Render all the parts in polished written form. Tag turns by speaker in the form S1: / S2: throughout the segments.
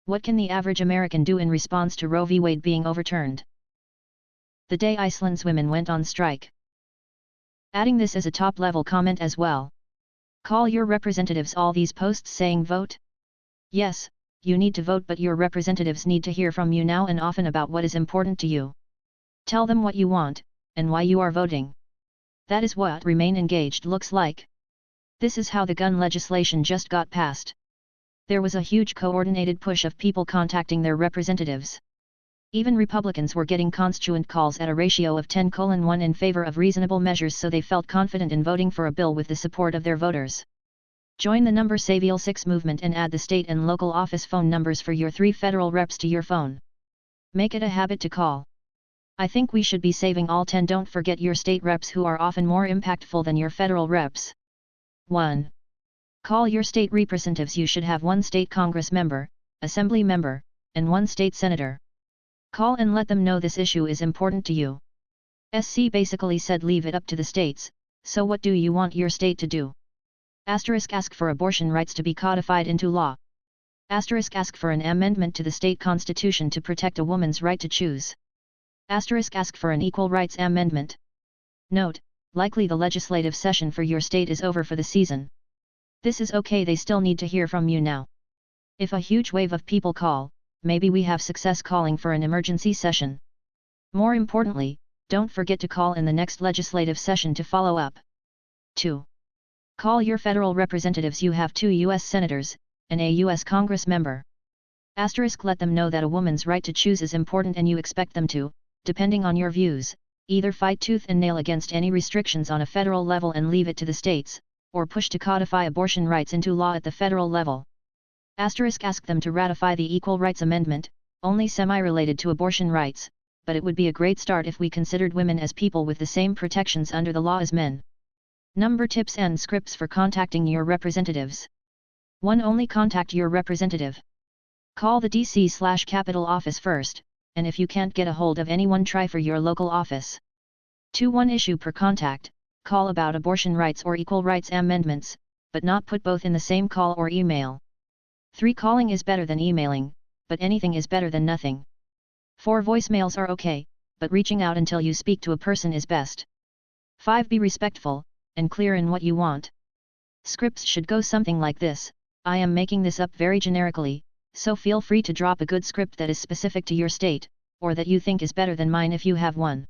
S1: What can the average American do in response to Roe v. Wade being overturned? The day Iceland's women went on strike. Adding this as a top-level comment as well. Call your representatives. All these posts saying vote? Yes, you need to vote, but your representatives need to hear from you now and often about what is important to you. Tell them what you want, and why you are voting. That is what Remain Engaged looks like. This is how the gun legislation just got passed. There was a huge coordinated push of people contacting their representatives. Even Republicans were getting constituent calls at a ratio of 10:1 in favor of reasonable measures, so they felt confident in voting for a bill with the support of their voters. Join the Number Savial 6 movement and add the state and local office phone numbers for your 3 federal reps to your phone. Make it a habit to call. I think we should be saving all 10. Don't forget your state reps, who are often more impactful than your federal reps. 1. Call your state representatives. You should have 1 state Congress member, assembly member, and 1 state senator. Call and let them know this issue is important to you. SC basically said leave it up to the states, so what do you want your state to do? Ask for abortion rights to be codified into law. Ask for an amendment to the state constitution to protect a woman's right to choose. Ask for an equal rights amendment. Note, likely the legislative session for your state is over for the season. This is okay, they still need to hear from you now. If a huge wave of people call, maybe we have success calling for an emergency session. More importantly, don't forget to call in the next legislative session to follow up. 2. Call your federal representatives. You have 2 U.S. senators, and a U.S. Congress member. Let them know that a woman's right to choose is important, and you expect them to, depending on your views, either fight tooth and nail against any restrictions on a federal level and leave it to the states, or push to codify abortion rights into law at the federal level. Ask them to ratify the Equal Rights Amendment, only semi-related to abortion rights, but it would be a great start if we considered women as people with the same protections under the law as men. Number tips and scripts for contacting your representatives. 1. Only contact your representative. Call the DC/Capitol office first, and if you can't get a hold of anyone, try for your local office. 2. 1 issue per contact. Call about abortion rights or equal rights amendments, but not put both in the same call or email. 3. Calling is better than emailing, but anything is better than nothing. 4. Voicemails are okay, but reaching out until you speak to a person is best. 5. Be respectful, and clear in what you want. Scripts should go something like this. I am making this up very generically, so feel free to drop a good script that is specific to your state, or that you think is better than mine if you have one.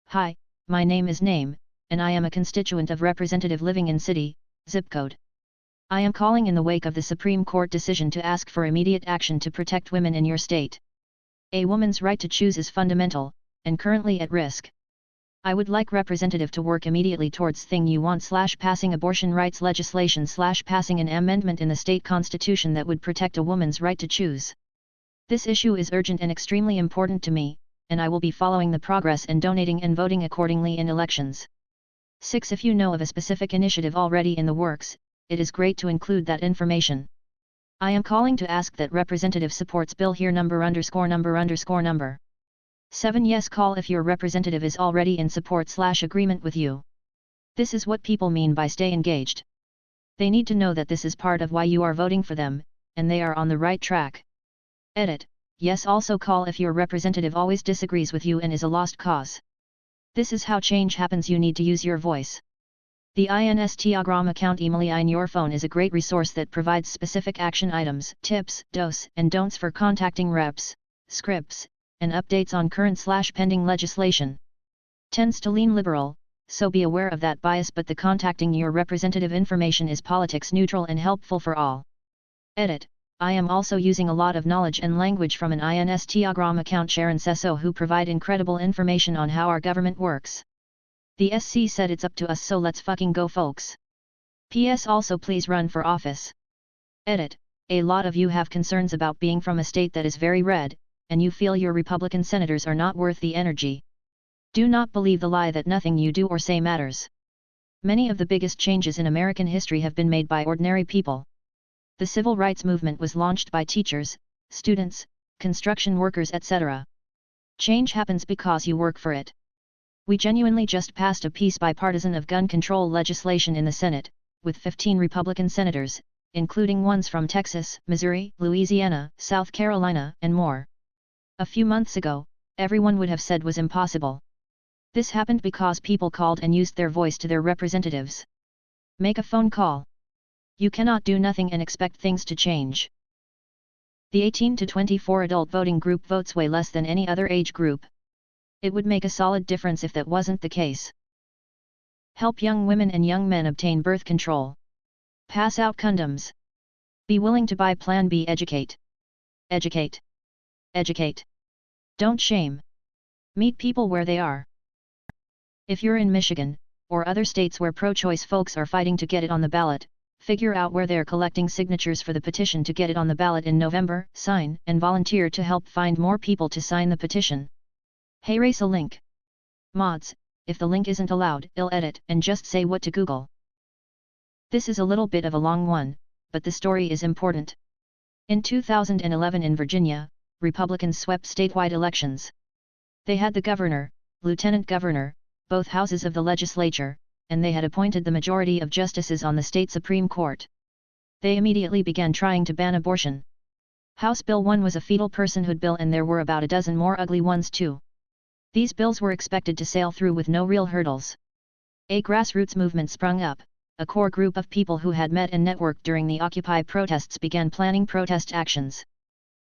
S1: Hi, my name is Name, and I am a constituent of representative living in city, zip code. I am calling in the wake of the Supreme Court decision to ask for immediate action to protect women in your state. A woman's right to choose is fundamental, and currently at risk. I would like representative to work immediately towards thing you want / passing abortion rights legislation / passing an amendment in the state constitution that would protect a woman's right to choose. This issue is urgent and extremely important to me, and I will be following the progress and donating and voting accordingly in elections. 6. If you know of a specific initiative already in the works, it is great to include that information. I am calling to ask that representative supports bill here number. 7. Yes, call if your representative is already in support / agreement with you. This is what people mean by stay engaged. They need to know that this is part of why you are voting for them, and they are on the right track. Edit. Yes, also call if your representative always disagrees with you and is a lost cause. This is how change happens. You need to use your voice. The Instagram account Emily in your phone is a great resource that provides specific action items, tips, dos, and don'ts for contacting reps, scripts, and updates on current / pending legislation. Tends to lean liberal, so be aware of that bias, but the contacting your representative information is politics neutral and helpful for all. Edit. I am also using a lot of knowledge and language from an Instagram account Sharon Sesso, who provide incredible information on how our government works. The SC said it's up to us, so let's fucking go, folks. PS also please run for office. Edit. A lot of you have concerns about being from a state that is very red, and you feel your Republican senators are not worth the energy. Do not believe the lie that nothing you do or say matters. Many of the biggest changes in American history have been made by ordinary people. The civil rights movement was launched by teachers, students, construction workers, etc. Change happens because you work for it. We genuinely just passed a piece bipartisan of gun control legislation in the Senate, with 15 Republican senators, including ones from Texas, Missouri, Louisiana, South Carolina, and more. A few months ago, everyone would have said was impossible. This happened because people called and used their voice to their representatives. Make a phone call. You cannot do nothing and expect things to change. The 18 to 24 adult voting group votes way less than any other age group. It would make a solid difference if that wasn't the case. Help young women and young men obtain birth control. Pass out condoms. Be willing to buy Plan B. Educate. Educate. Educate. Don't shame. Meet people where they are. If you're in Michigan, or other states where pro-choice folks are fighting to get it on the ballot, figure out where they're collecting signatures for the petition to get it on the ballot in November, sign and volunteer to help find more people to sign the petition. Hey, race a link. Mods, if the link isn't allowed, I'll edit and just say what to Google. This is a little bit of a long one, but the story is important. In 2011 in Virginia, Republicans swept statewide elections. They had the governor, lieutenant governor, both houses of the legislature, and they had appointed the majority of justices on the state Supreme Court. They immediately began trying to ban abortion. House Bill 1 was a fetal personhood bill, and there were about a dozen more ugly ones too. These bills were expected to sail through with no real hurdles. A grassroots movement sprung up. A core group of people who had met and networked during the Occupy protests began planning protest actions.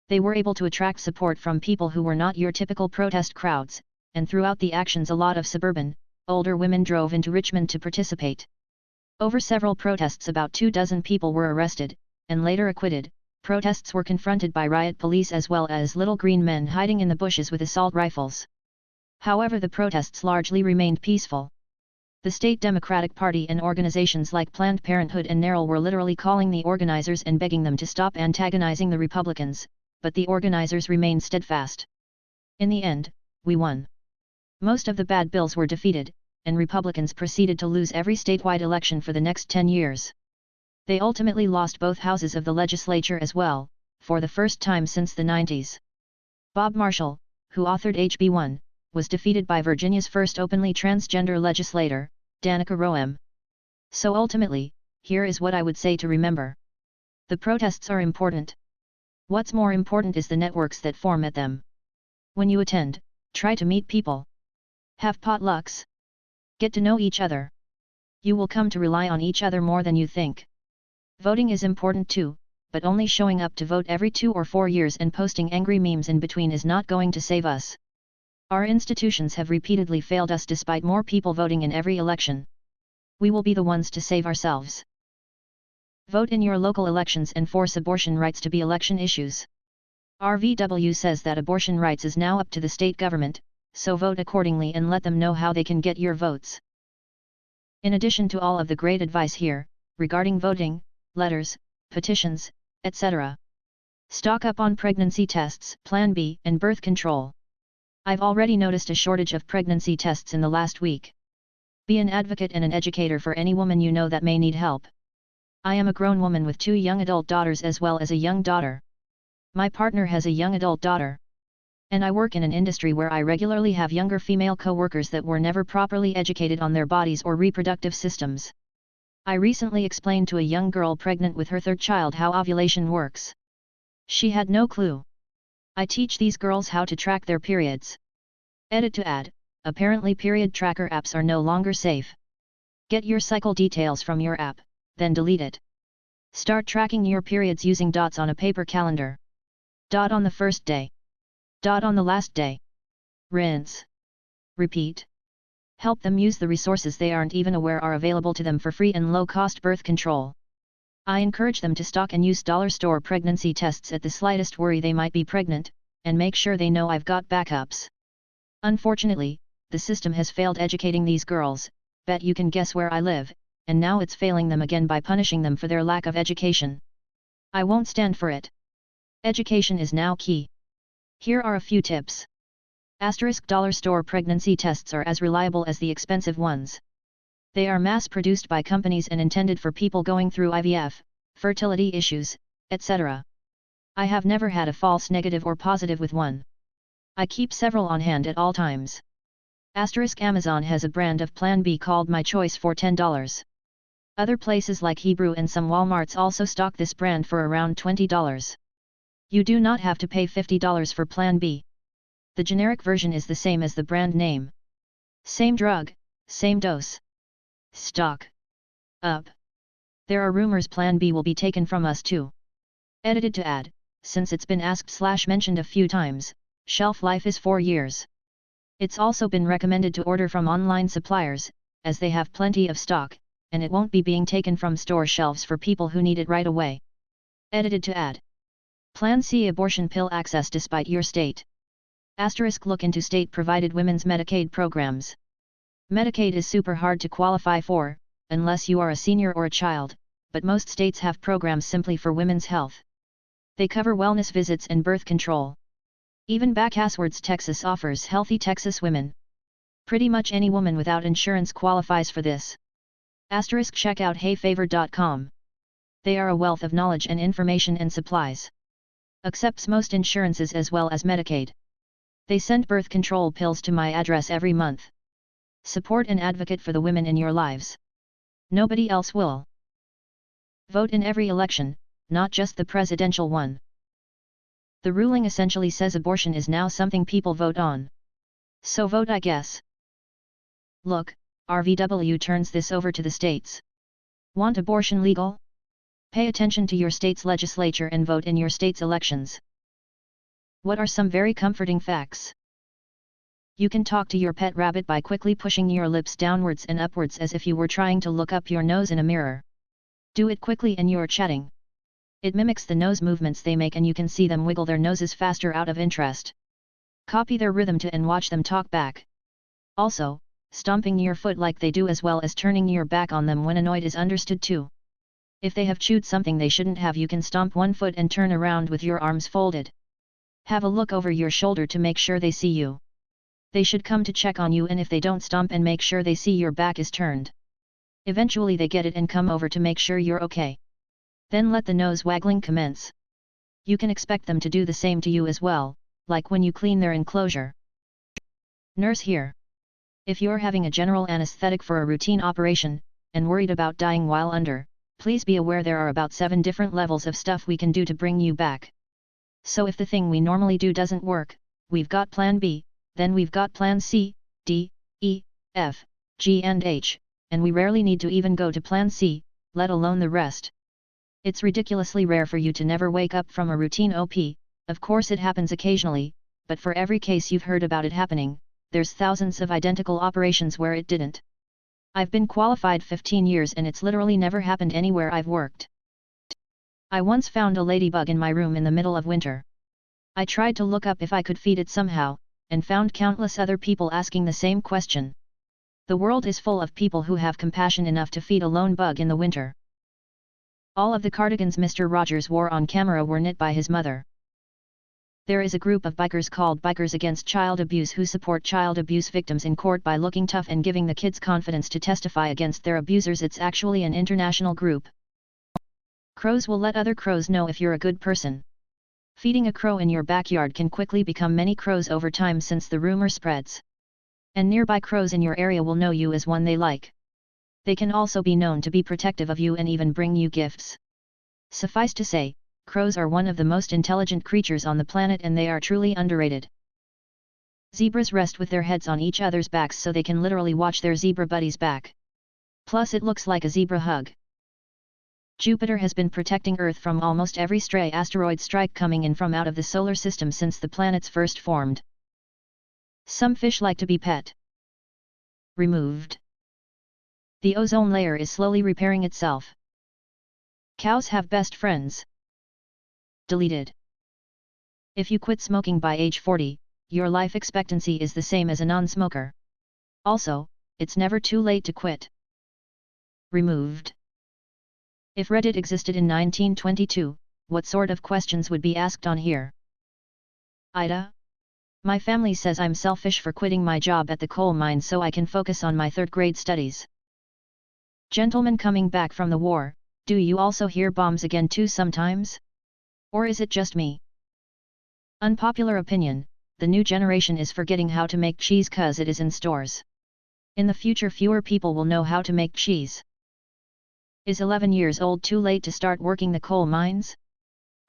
S1: They were able to attract support from people who were not your typical protest crowds, and throughout the actions a lot of suburban, older women drove into Richmond to participate. Over several protests about 24 people were arrested, and later acquitted. Protests were confronted by riot police as well as little green men hiding in the bushes with assault rifles. However, the protests largely remained peaceful. The state Democratic Party and organizations like Planned Parenthood and NARAL were literally calling the organizers and begging them to stop antagonizing the Republicans, but the organizers remained steadfast. In the end, we won. Most of the bad bills were defeated, and Republicans proceeded to lose every statewide election for the next 10 years. They ultimately lost both houses of the legislature as well, for the first time since the 90s. Bob Marshall, who authored HB 1, was defeated by Virginia's first openly transgender legislator, Danica Roem. So ultimately, here is what I would say to remember. The protests are important. What's more important is the networks that form at them. When you attend, try to meet people. Have potlucks. Get to know each other. You will come to rely on each other more than you think. Voting is important too, but only showing up to vote every 2 or 4 years and posting angry memes in between is not going to save us. Our institutions have repeatedly failed us despite more people voting in every election. We will be the ones to save ourselves. Vote in your local elections and force abortion rights to be election issues. RVW says that abortion rights is now up to the state government, so vote accordingly and let them know how they can get your votes. In addition to all of the great advice here, regarding voting, letters, petitions, etc., stock up on pregnancy tests, Plan B, and birth control. I've already noticed a shortage of pregnancy tests in the last week. Be an advocate and an educator for any woman you know that may need help. I am a grown woman with 2 young adult daughters as well as a young daughter. My partner has a young adult daughter. And I work in an industry where I regularly have younger female co-workers that were never properly educated on their bodies or reproductive systems. I recently explained to a young girl pregnant with her 3rd child how ovulation works. She had no clue. I teach these girls how to track their periods. Edit to add, apparently period tracker apps are no longer safe. Get your cycle details from your app, then delete it. Start tracking your periods using dots on a paper calendar. Dot on the first day. Dot on the last day. Rinse. Repeat. Help them use the resources they aren't even aware are available to them for free and low-cost birth control. I encourage them to stock and use dollar store pregnancy tests at the slightest worry they might be pregnant, and make sure they know I've got backups. Unfortunately, the system has failed educating these girls. Bet you can guess where I live, and now it's failing them again by punishing them for their lack of education. I won't stand for it. Education is now key. Here are a few tips. Dollar store pregnancy tests are as reliable as the expensive ones. They are mass-produced by companies and intended for people going through IVF, fertility issues, etc. I have never had a false negative or positive with one. I keep several on hand at all times. Amazon has a brand of Plan B called My Choice for $10. Other places like Hebrew and some Walmarts also stock this brand for around $20. You do not have to pay $50 for Plan B. The generic version is the same as the brand name. Same drug, same dose. Stock up. There are rumors Plan B will be taken from us too. Edited to add, since it's been asked/mentioned a few times, shelf life is 4 years. It's also been recommended to order from online suppliers, as they have plenty of stock, and it won't be being taken from store shelves for people who need it right away. Edited to add. Plan C abortion pill access despite your state. * Look into state-provided women's Medicaid programs. Medicaid is super hard to qualify for, unless you are a senior or a child, but most states have programs simply for women's health. They cover wellness visits and birth control. Even backwards Texas offers Healthy Texas Women. Pretty much any woman without insurance qualifies for this. * Check out heyfavor.com. They are a wealth of knowledge and information and supplies. Accepts most insurances as well as Medicaid. They send birth control pills to my address every month. Support and advocate for the women in your lives. Nobody else will. Vote in every election, not just the presidential one. The ruling essentially says abortion is now something people vote on. So vote, I guess. Look, RVW turns this over to the states. Want abortion legal? Pay attention to your state's legislature and vote in your state's elections. What are some very comforting facts? You can talk to your pet rabbit by quickly pushing your lips downwards and upwards as if you were trying to look up your nose in a mirror. Do it quickly and you're chatting. It mimics the nose movements they make and you can see them wiggle their noses faster out of interest. Copy their rhythm to and watch them talk back. Also, stomping your foot like they do as well as turning your back on them when annoyed is understood too. If they have chewed something they shouldn't have, you can stomp one foot and turn around with your arms folded. Have a look over your shoulder to make sure they see you. They should come to check on you, and if they don't, stomp and make sure they see your back is turned. Eventually they get it and come over to make sure you're okay. Then let the nose waggling commence. You can expect them to do the same to you as well, like when you clean their enclosure. Nurse here. If you're having a general anesthetic for a routine operation, and worried about dying while under, please be aware there are about 7 different levels of stuff we can do to bring you back. So if the thing we normally do doesn't work, we've got Plan B, then we've got Plan C, D, E, F, G and H, and we rarely need to even go to Plan C, let alone the rest. It's ridiculously rare for you to never wake up from a routine OP, of course it happens occasionally, but for every case you've heard about it happening, there's thousands of identical operations where it didn't. I've been qualified 15 years and it's literally never happened anywhere I've worked. I once found a ladybug in my room in the middle of winter. I tried to look up if I could feed it somehow, and found countless other people asking the same question. The world is full of people who have compassion enough to feed a lone bug in the winter. All of the cardigans Mr. Rogers wore on camera were knit by his mother. There is a group of bikers called Bikers Against Child Abuse who support child abuse victims in court by looking tough and giving the kids confidence to testify against their abusers. It's actually an international group. Crows will let other crows know if you're a good person. Feeding a crow in your backyard can quickly become many crows over time since the rumor spreads. And nearby crows in your area will know you as one they like. They can also be known to be protective of you and even bring you gifts. Suffice to say, crows are one of the most intelligent creatures on the planet and they are truly underrated. Zebras rest with their heads on each other's backs so they can literally watch their zebra buddies back. Plus it looks like a zebra hug. Jupiter has been protecting Earth from almost every stray asteroid strike coming in from out of the solar system since the planets first formed. Some fish like to be pet. Removed. The ozone layer is slowly repairing itself. Cows have best friends. Deleted. If you quit smoking by age 40, your life expectancy is the same as a non-smoker. Also, it's never too late to quit. Removed. If Reddit existed in 1922, what sort of questions would be asked on here? Ida? My family says I'm selfish for quitting my job at the coal mine so I can focus on my 3rd grade studies. Gentlemen coming back from the war, do you also hear bombs again too sometimes? Or is it just me? Unpopular opinion, the new generation is forgetting how to make cheese cause it is in stores. In the future fewer people will know how to make cheese. Is 11 years old too late to start working the coal mines?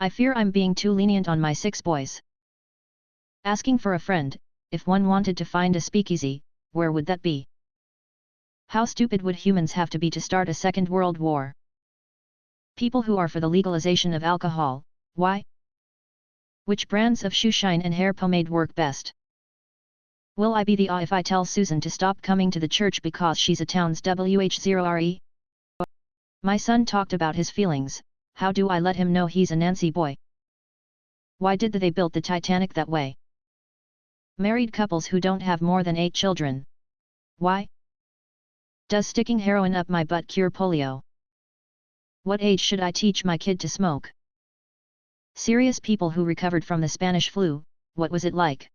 S1: I fear I'm being too lenient on my 6 boys. Asking for a friend, if one wanted to find a speakeasy, where would that be? How stupid would humans have to be to start a second world war? People who are for the legalization of alcohol, why? Which brands of shoe shine and hair pomade work best? Will I be the if I tell Susan to stop coming to the church because she's a town's WH0RE? My son talked about his feelings, how do I let him know he's a Nancy boy? Why did they build the Titanic that way? Married couples who don't have more than 8 children. Why? Does sticking heroin up my butt cure polio? What age should I teach my kid to smoke? Serious people who recovered from the Spanish flu, what was it like?